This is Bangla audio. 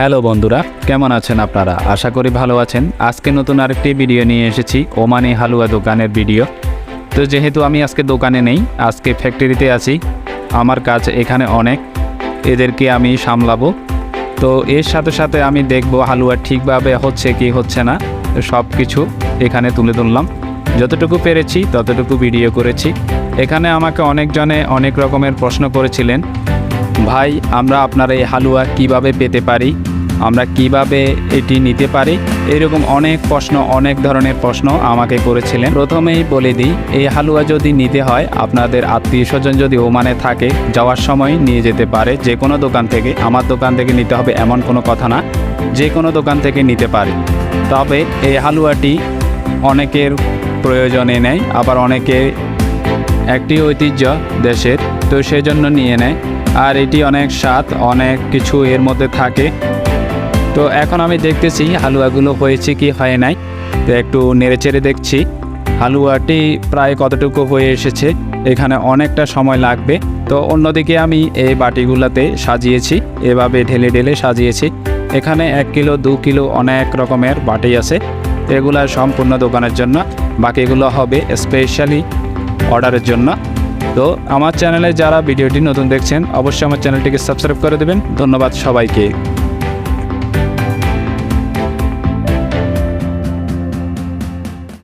হ্যালো বন্ধুরা, কেমন আছেন আপনারা? আশা করি ভালো আছেন। আজকে নতুন আরেকটি ভিডিও নিয়ে এসেছি, ওমানি হালুয়া দোকানের ভিডিও। তো যেহেতু আমি আজকে দোকানে নেই, আজকে ফ্যাক্টরিতে আছি, আমার কাজ এখানে অনেক, এদেরকে আমি সামলাবো। তো এর সাথে সাথে আমি দেখব হালুয়া ঠিকভাবে হচ্ছে কি হচ্ছে না, সব কিছু এখানে তুলে ধরলাম। যতটুকু পেরেছি ততটুকু ভিডিও করেছি। এখানে আমাকে অনেকজনে অনেক রকমের প্রশ্ন করেছিলেন, ভাই আমরা আপনার এই হালুয়া কিভাবে পেতে পারি, আমরা কিভাবে এটি নিতে পারি, এরকম অনেক ধরনের প্রশ্ন আমাকে করেছিলেন। প্রথমেই বলে দিই, এই হালুয়া যদি নিতে হয়, আপনাদের আত্মীয় স্বজন যদি ওমানে থাকে, যাওয়ার সময় নিয়ে যেতে পারে যে কোনো দোকান থেকে। আমার দোকান থেকে নিতে হবে এমন কোনো কথা না, যে কোনো দোকান থেকে নিতে পারে। তবে এই হালুয়াটি অনেকের প্রয়োজনে নেয়, আবার অনেকে একটি ঐতিহ্য দেশের, তো সেজন্য নিয়ে নেয়। আর এটি অনেক স্বাদ, অনেক কিছু এর মধ্যে থাকে। তো এখন আমি দেখতেছি হালুয়াগুলো হয়েছে কি হয় নাই, তো একটু নেড়েচেড়ে দেখছি হালুয়াটি প্রায় কতটুকু হয়ে এসেছে। এখানে অনেকটা সময় লাগবে। তো অন্যদিকে আমি এই বাটিগুলোতে সাজিয়েছি, এভাবে ঢেলে ঢেলে সাজিয়েছি। এখানে 1 কিলো 2 কিলো অনেক রকমের বাটি আছে, এগুলো সম্পূর্ণ দোকানের জন্য, বাকিগুলো হবে স্পেশালি অর্ডারের জন্য। তো আমার চ্যানেলে যারা ভিডিওটি নতুন দেখছেন, অবশ্যই আমার চ্যানেলটিকে সাবস্ক্রাইব করে দেবেন। ধন্যবাদ সবাইকে।